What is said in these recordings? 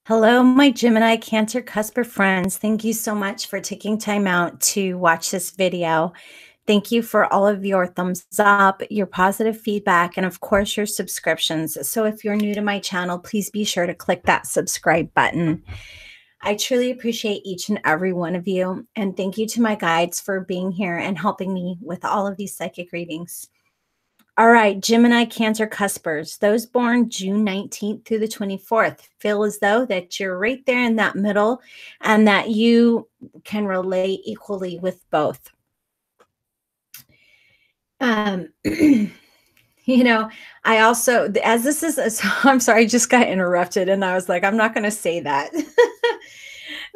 Hello, my Gemini Cancer Cusper friends. Thank you so much for taking time out to watch this video. Thank you for all of your thumbs up, your positive feedback, and of course, your subscriptions. So if you're new to my channel, please be sure to click that subscribe button. I truly appreciate each and every one of you. And thank you to my guides for being here and helping me with all of these psychic readings. All right, Gemini Cancer Cuspers, those born June 19th through the 24th, feel as though that you're right there in that middle and that you can relate equally with both. I also, as this is, I'm sorry, I just got interrupted and I was like, I'm not going to say that.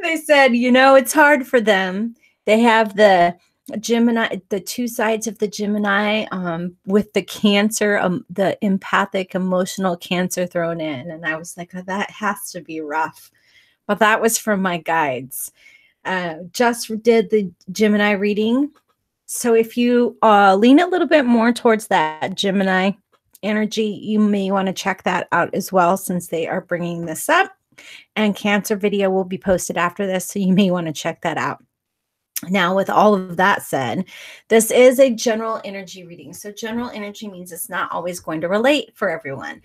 They said, it's hard for them. They have the Gemini, the two sides of the Gemini with the Cancer, the empathic, emotional Cancer thrown in. And I was like, oh, that has to be rough. But that was from my guides. Just did the Gemini reading. So if you lean a little bit more towards that Gemini energy, you may want to check that out as well, since they are bringing this up. And Cancer video will be posted after this, so you may want to check that out. Now, with all of that said, this is a general energy reading. So general energy means it's not always going to relate for everyone.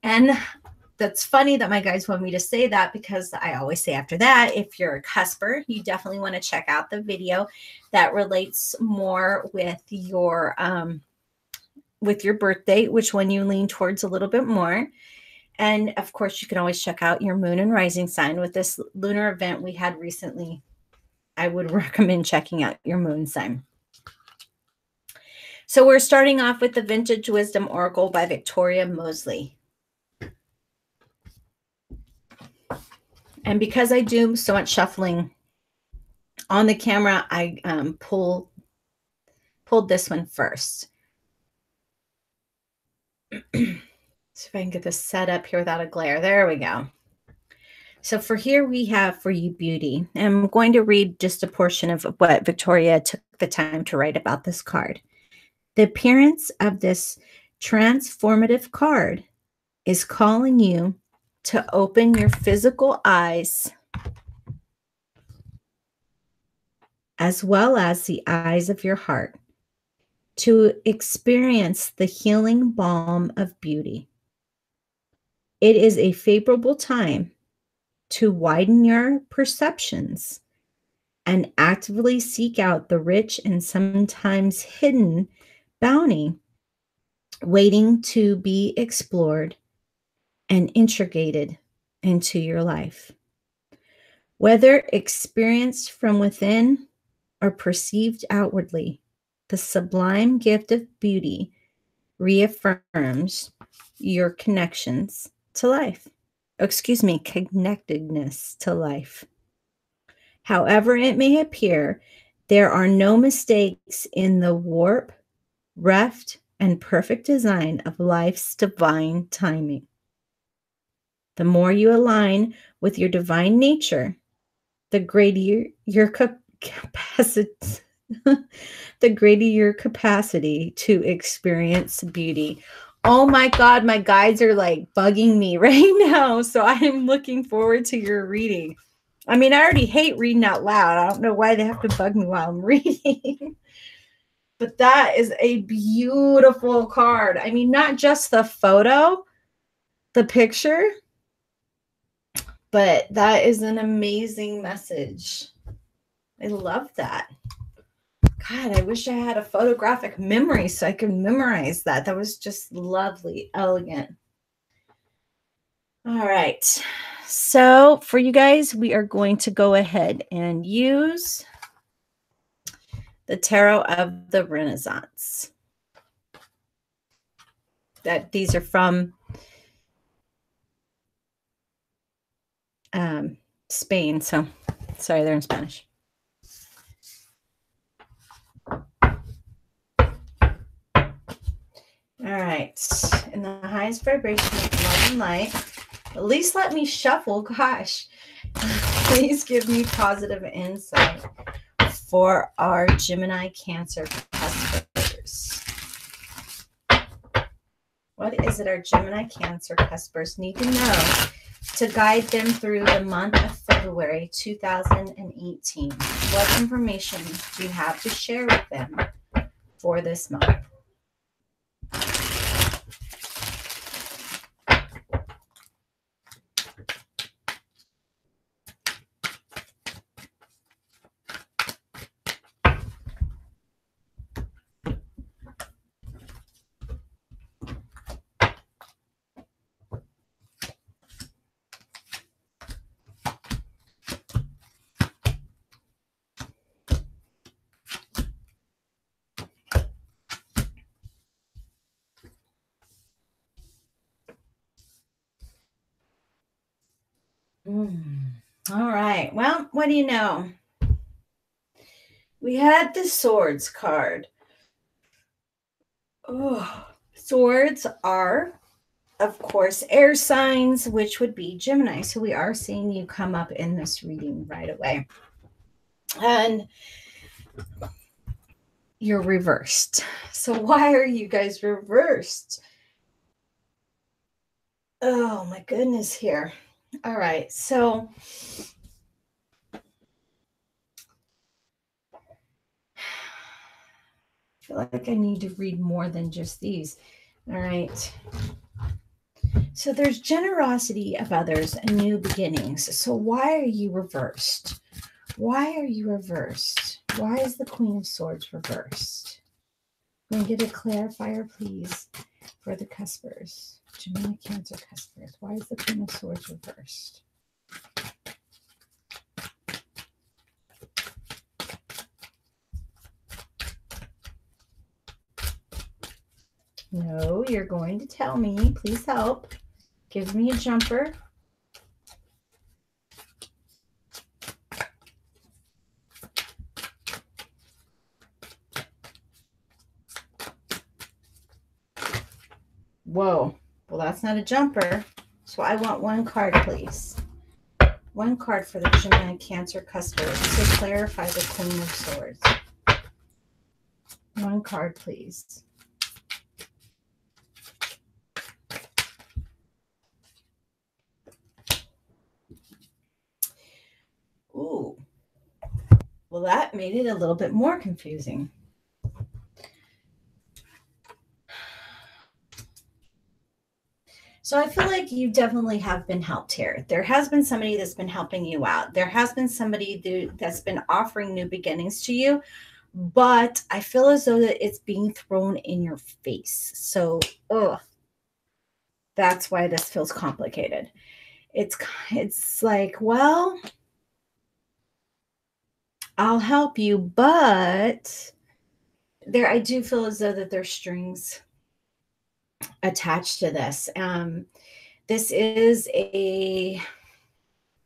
And that's funny that my guides want me to say that, because I always say after that, if you're a cusper, you definitely want to check out the video that relates more with your birth date, which one you lean towards a little bit more. And of course, you can always check out your moon and rising sign. With this lunar event we had recently, I would recommend checking out your moon sign. So we're starting off with the Vintage Wisdom Oracle by Victoria Mosley. And because I do so much shuffling on the camera, I pulled this one first. So if I can get this set up here without a glare. There we go. So for here we have for you beauty. And I'm going to read just a portion of what Victoria took the time to write about this card. The appearance of this transformative card is calling you to open your physical eyes as well as the eyes of your heart to experience the healing balm of beauty. It is a favorable time to widen your perceptions and actively seek out the rich and sometimes hidden bounty waiting to be explored and integrated into your life. Whether experienced from within or perceived outwardly, the sublime gift of beauty reaffirms your connections to life. Connectedness to life. However it may appear, there are no mistakes in the warp, reft, and perfect design of life's divine timing. The more you align with your divine nature, the greater your capacity, to experience beauty. Oh my God, my guides are like bugging me right now. So I'm looking forward to your reading. I mean, I already hate reading out loud. I don't know why they have to bug me while I'm reading. But that is a beautiful card. I mean, not just the photo, the picture, but that is an amazing message. I love that. God, I wish I had a photographic memory so I could memorize that. That was just lovely, elegant. All right. So for you guys, we are going to go ahead and use the Tarot of the Renaissance. These are from Spain. So sorry, they're in Spanish. All right, in the highest vibration of love and light, at least let me shuffle, gosh. Please give me positive insight for our Gemini Cancer customers. What is it our Gemini Cancer cuspers need to know to guide them through the month of February 2018? What information do you have to share with them for this month? All right. Well, what do you know? We had the Swords card. Oh, Swords are, of course, air signs, which would be Gemini. So we are seeing you come up in this reading right away. And you're reversed. So why are you guys reversed? Oh my goodness here. All right. So I feel like I need to read more than just these. All right. So there's generosity of others and new beginnings. So why are you reversed? Why are you reversed? Why is the Queen of Swords reversed? Can I get a clarifier, please, for the cuspers? Gemini Cancer cuspers. Why is the Queen of Swords reversed? No, you're going to tell me. Please help. Give me a jumper. Whoa. Well, that's not a jumper. So I want one card, please. One card for the Gemini Cancer cuspers to clarify the Queen of Swords. One card, please. Ooh. Well, that made it a little bit more confusing. So I feel like you definitely have been helped here. There has been somebody that's been helping you out. There has been somebody that's been offering new beginnings to you, but I feel as though that it's being thrown in your face. So, that's why this feels complicated. It's like, well, I'll help you, but I do feel as though that there's strings attached to this. This is a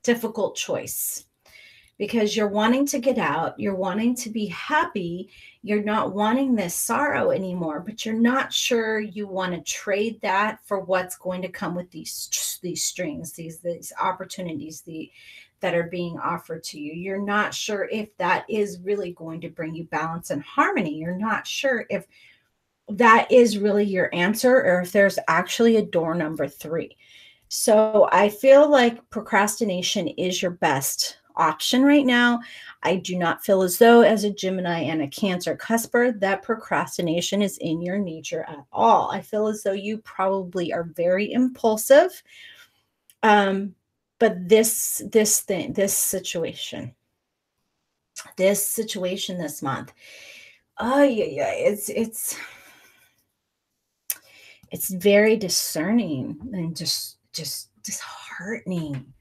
difficult choice because you're wanting to get out, you're wanting to be happy, you're not wanting this sorrow anymore, but you're not sure you want to trade that for what's going to come with these strings, these opportunities that are being offered to you. You're not sure if that is really going to bring you balance and harmony. You're not sure if that is really your answer or if there's actually a door number 3. So I feel like procrastination is your best option right now. I do not feel as though as a Gemini and a Cancer cusper that procrastination is in your nature at all. I feel as though you probably are very impulsive. But this situation this month, it's very discerning and just disheartening.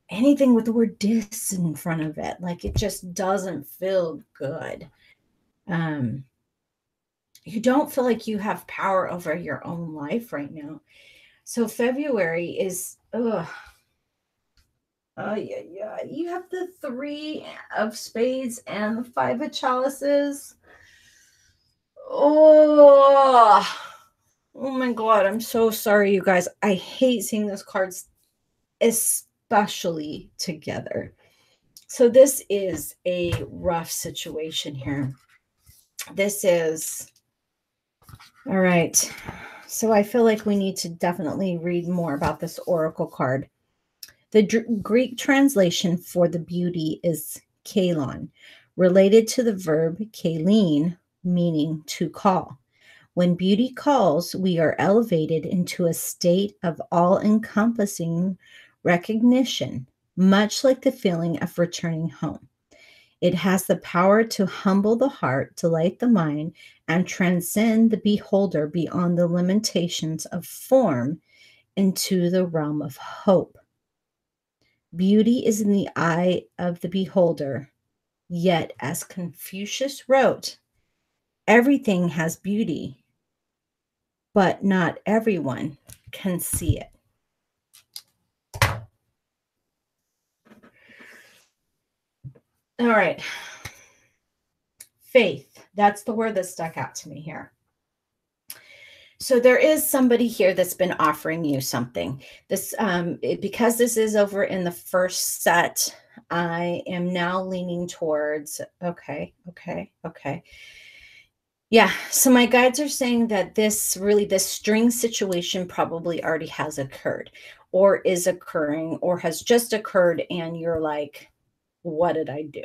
Anything with the word dis in front of it, like it just doesn't feel good. You don't feel like you have power over your own life right now. So February is you have the 3 of spades and the 5 of chalices. Oh my God, I'm so sorry, you guys. I hate seeing those cards, especially together. So this is a rough situation here. This is, all right. So I feel like we need to definitely read more about this oracle card. The Greek translation for the beauty is kalon, related to the verb kalein, meaning to call. When beauty calls, we are elevated into a state of all encompassing recognition, much like the feeling of returning home. It has the power to humble the heart, delight the mind, and transcend the beholder beyond the limitations of form into the realm of hope. Beauty is in the eye of the beholder, yet, as Confucius wrote, everything has beauty, but not everyone can see it. All right. Faith. That's the word that stuck out to me here. So there is somebody here that's been offering you something. Because this is over in the first set, I am now leaning towards, okay. Yeah, so my guides are saying that this string situation probably already has occurred or is occurring or has just occurred, and you're like, what did I do?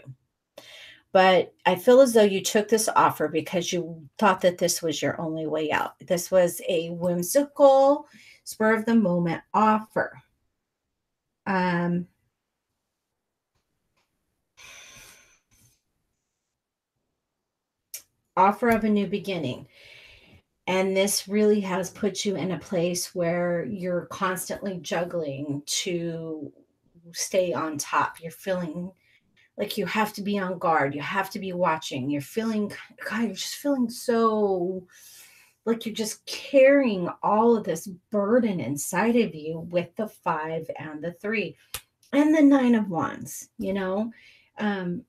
But I feel as though you took this offer because you thought that this was your only way out. This was a whimsical, spur of the moment offer. Um, Offer of a new beginning. And this really has put you in a place where you're constantly juggling to stay on top. You're feeling like you have to be on guard. You have to be watching. You're feeling, God, you're just feeling so like you're just carrying all of this burden inside of you with the 5 and the 3 and the 9 of wands, um,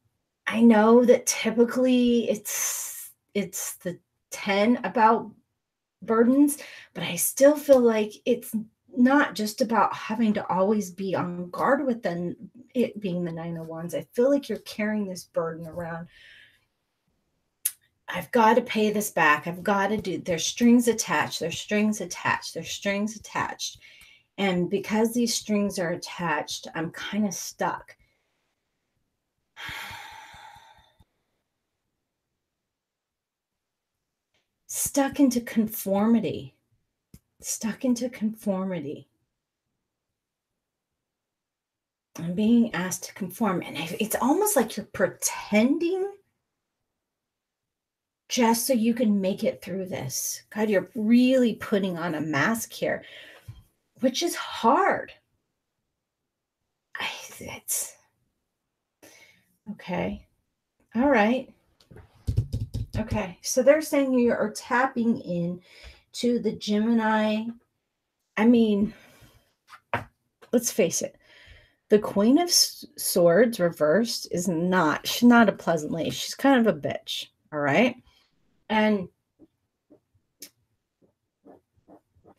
I know that typically it's the 10 about burdens, but I still feel like it's not just about having to always be on guard with it being the 9 of wands. I feel like you're carrying this burden around. I've got to pay this back. I've got to do, there's strings attached. There's strings attached. There's strings attached. And because these strings are attached, I'm kind of stuck. Stuck into conformity. Stuck into conformity. I'm being asked to conform. And it's almost like you're pretending just so you can make it through this. God, you're really putting on a mask here, which is hard. It's okay. All right. Okay. So they're saying you are tapping in to the Gemini. I mean, let's face it. The Queen of Swords reversed she's not a pleasant lady. She's kind of a bitch. All right. And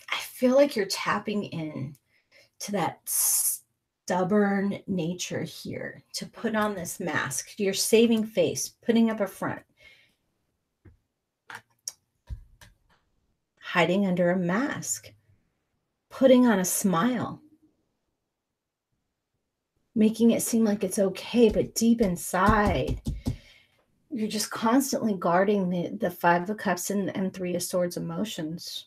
I feel like you're tapping in to that stubborn nature here to put on this mask. You're saving face, putting up a front, hiding under a mask, putting on a smile, making it seem like it's okay, but deep inside, you're just constantly guarding the 5 of Cups and 3 of Swords emotions.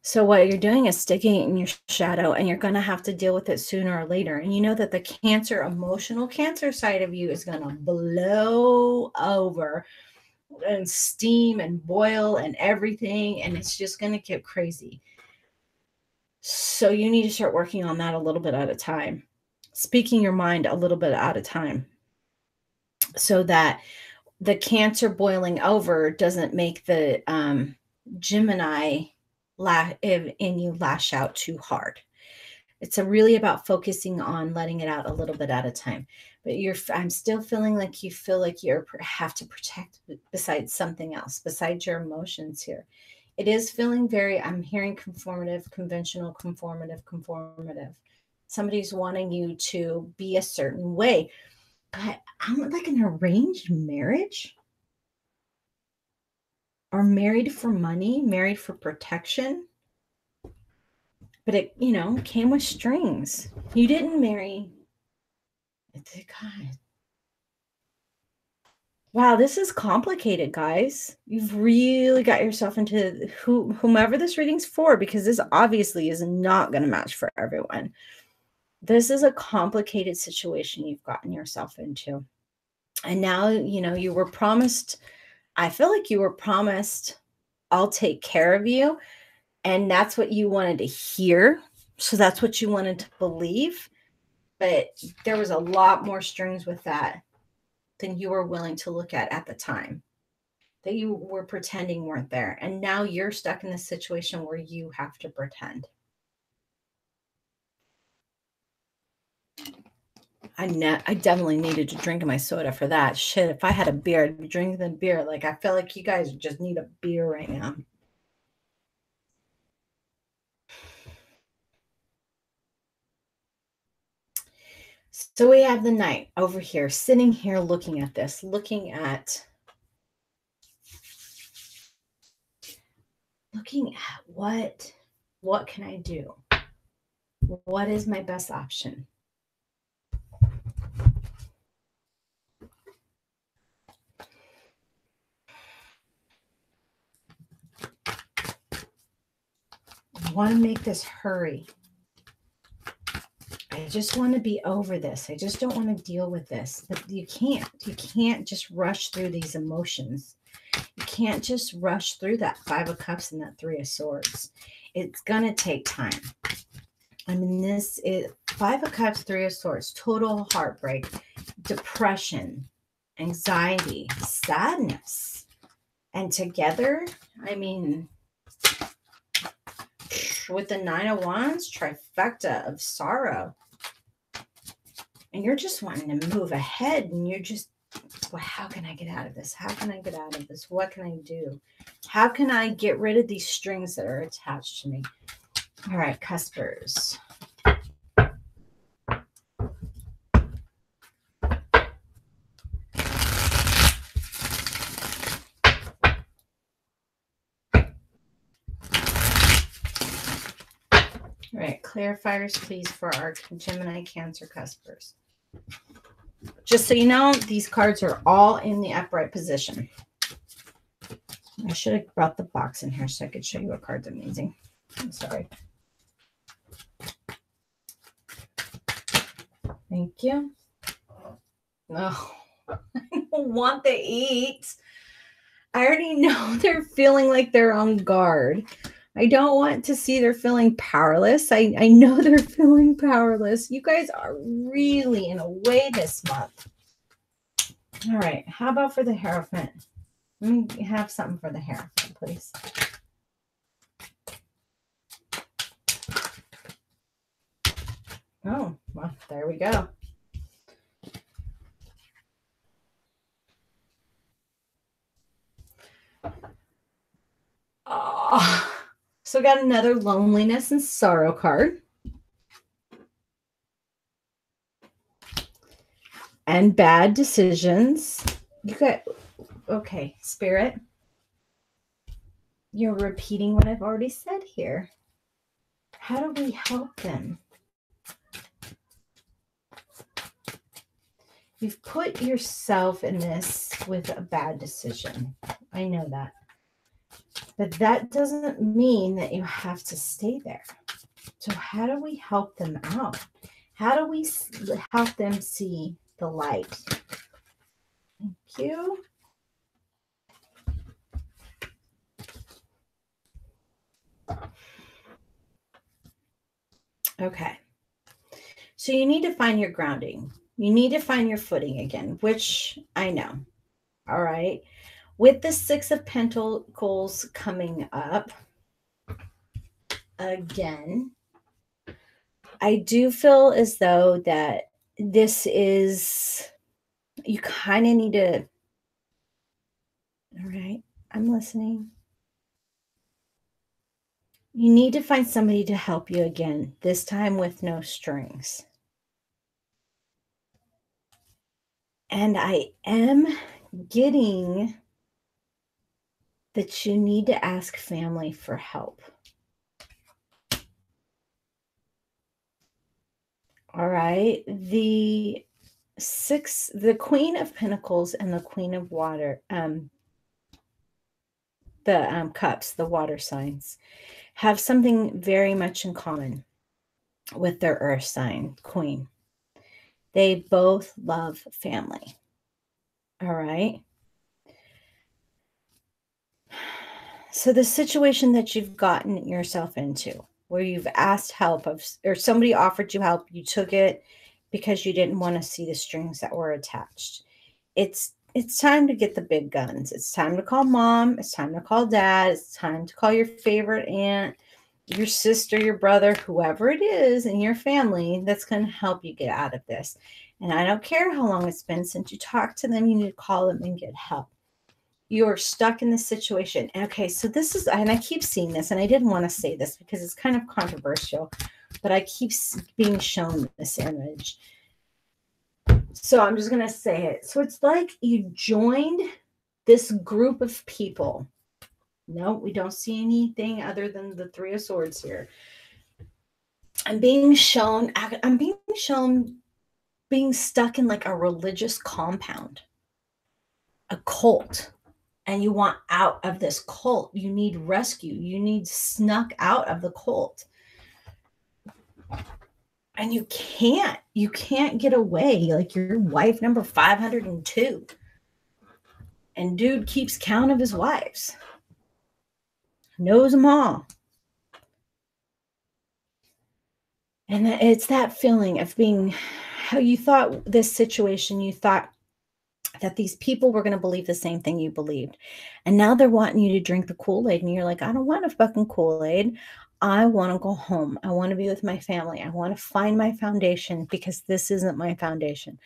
So what you're doing is sticking it in your shadow, and you're going to have to deal with it sooner or later. And you know that the emotional Cancer side of you is going to blow over and steam and boil and everything, and it's just going to get crazy. So you need to start working on that a little bit at a time, speaking your mind a little bit at a time, so that the Cancer boiling over doesn't make the Gemini in you lash out too hard. It's really about focusing on letting it out a little bit at a time. But I'm still feeling like you feel like you have to protect besides something else, besides your emotions here. It is feeling I'm hearing conformative, conventional, conformative. Somebody's wanting you to be a certain way. But I'm like an arranged marriage. or married for money, married for protection. But it, came with strings. You didn't marry. God. Wow, this is complicated, guys. You've really got yourself into whomever this reading's for, because this obviously is not going to match for everyone. This is a complicated situation you've gotten yourself into. And now, you were promised, I feel like you were promised, I'll take care of you. And that's what you wanted to hear. So that's what you wanted to believe. But there was a lot more strings with that than you were willing to look at the time, that you were pretending weren't there. And now you're stuck in this situation where you have to pretend. I definitely needed to drink my soda for that. Shit, if I had a beer, I'd be drinking the beer. Like, I feel like you guys just need a beer right now. So we have the Knight over here, sitting here looking at this, looking at what can I do? What is my best option? I want to make this hurry. I just want to be over this. I just don't want to deal with this. But you can't. You can't just rush through these emotions. You can't just rush through that 5 of Cups and that 3 of Swords. It's going to take time. I mean, this is 5 of Cups, 3 of Swords, total heartbreak, depression, anxiety, sadness. And together, I mean, with the 9 of Wands, trifecta of sorrow. And you're just wanting to move ahead, and you're just, well, how can I get out of this? How can I get out of this? What can I do? How can I get rid of these strings that are attached to me? All right, Cuspers. All right, clarifiers, please, for our Gemini, Cancer, Cuspers. Just so you know, these cards are all in the upright position. I should have brought the box in here so I could show you what cards I'm using. I'm sorry. Thank you. No, I don't want to eat. I already know they're feeling like they're on guard. I don't want to see they're feeling powerless. I know they're feeling powerless. You guys are really in a way this month. All right. How about for the Hierophant? Let me have something for the Hierophant, please. Oh, well, there we go. Oh. So we got another loneliness and sorrow card. And bad decisions. You got, okay, Spirit. You're repeating what I've already said here. How do we help them? You've put yourself in this with a bad decision. I know that. But that doesn't mean that you have to stay there. So how do we help them out? How do we help them see the light? Thank you. Okay. So you need to find your grounding. You need to find your footing again, which I know. All right. With the 6 of Pentacles coming up again, I do feel as though that this is, you kind of need to, all right, I'm listening. You need to find somebody to help you again, this time with no strings. And I am getting that you need to ask family for help. All right. The Queen of Pentacles and the Queen of Water, the cups, the water signs, have something very much in common with their earth sign, Queen. They both love family. All right. So the situation that you've gotten yourself into, where you've asked help or somebody offered you help, you took it because you didn't want to see the strings that were attached. It's time to get the big guns. It's time to call mom. It's time to call dad. It's time to call your favorite aunt, your sister, your brother, whoever it is in your family that's going to help you get out of this. And I don't care how long it's been since you talked to them, you need to call them and get help. You're stuck in this situation. Okay, so this is, and I keep seeing this, and I didn't want to say this because it's kind of controversial, but I keep being shown this image. So I'm just going to say it. So it's like you joined this group of people. No, we don't see anything other than the Three of Swords here. I'm being shown being stuck in like a religious compound, a cult. And you want out of this cult. You need rescue. You need snuck out of the cult. And you can't get away. Like your wife number 502. And dude keeps count of his wives. Knows them all. And it's that feeling of being how you thought this situation, you thought that these people were going to believe the same thing you believed. And now they're wanting you to drink the Kool-Aid. And you're like, I don't want a fucking Kool-Aid. I want to go home. I want to be with my family. I want to find my foundation because this isn't my foundation.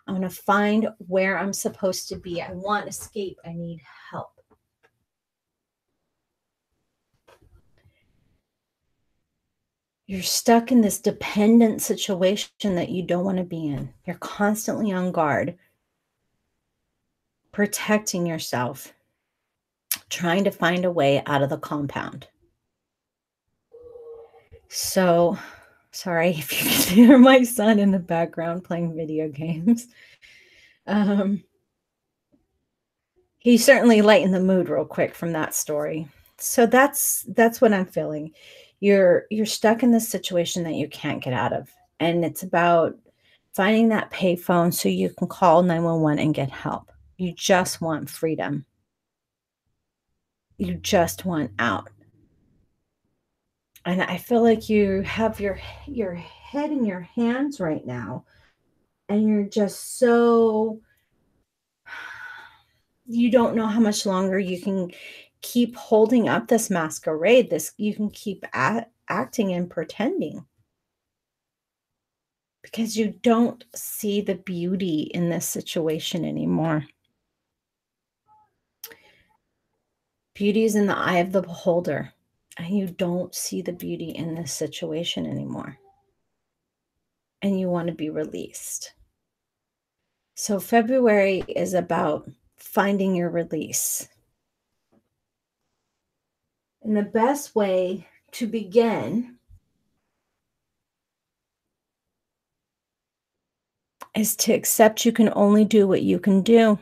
I want to find where I'm supposed to be. I want escape. I need help. You're stuck in this dependent situation that you don't want to be in. You're constantly on guard, protecting yourself, trying to find a way out of the compound. So, sorry if you can hear my son in the background playing video games. He certainly lightened the mood real quick from that story. So that's what I'm feeling. You're stuck in this situation that you can't get out of. And it's about finding that payphone so you can call 911 and get help. You just want freedom. You just want out. And I feel like you have your head in your hands right now. And you're just so, you don't know how much longer you can keep holding up this masquerade. You can keep acting and pretending. Because you don't see the beauty in this situation anymore. Beauty is in the eye of the beholder. And you don't see the beauty in this situation anymore. And you want to be released. So February is about finding your release. And the best way to begin is to accept you can only do what you can do.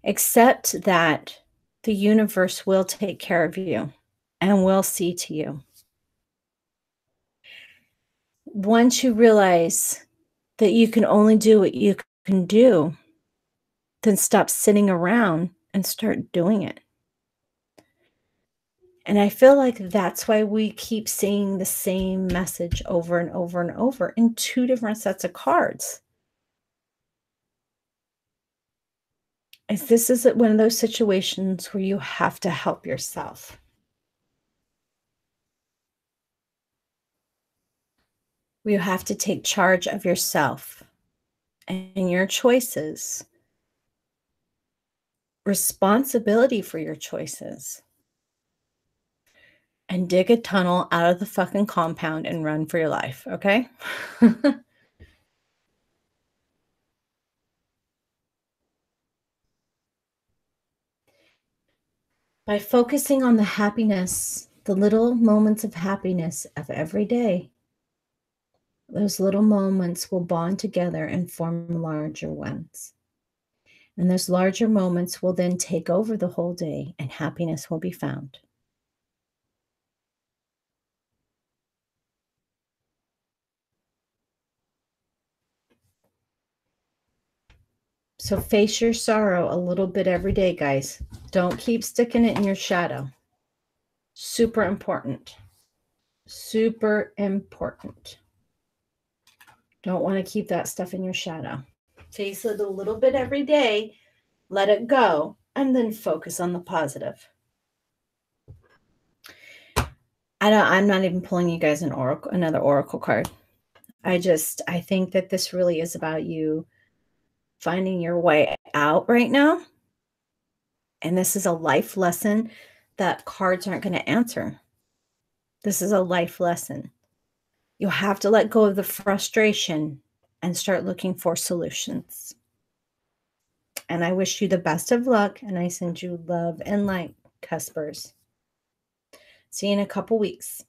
Accept that the universe will take care of you and will see to you. Once you realize that you can only do what you can do, then stop sitting around and start doing it. And I feel like that's why we keep seeing the same message over and over and over in two different sets of cards. This is one of those situations where you have to help yourself. You have to take charge of yourself and your choices. Responsibility for your choices. And dig a tunnel out of the fucking compound and run for your life, okay? By focusing on the happiness, the little moments of happiness of every day, those little moments will bond together and form larger ones. And those larger moments will then take over the whole day, and happiness will be found. So face your sorrow a little bit every day, guys. Don't keep sticking it in your shadow. Super important. Super important. Don't want to keep that stuff in your shadow. Face it a little bit every day, let it go, and then focus on the positive. I'm not even pulling you guys another oracle card. I think that this really is about you finding your way out right now. And this is a life lesson that cards aren't going to answer. This is a life lesson. You'll have to let go of the frustration and start looking for solutions. And I wish you the best of luck, and I send you love and light, Cuspers. See you in a couple weeks.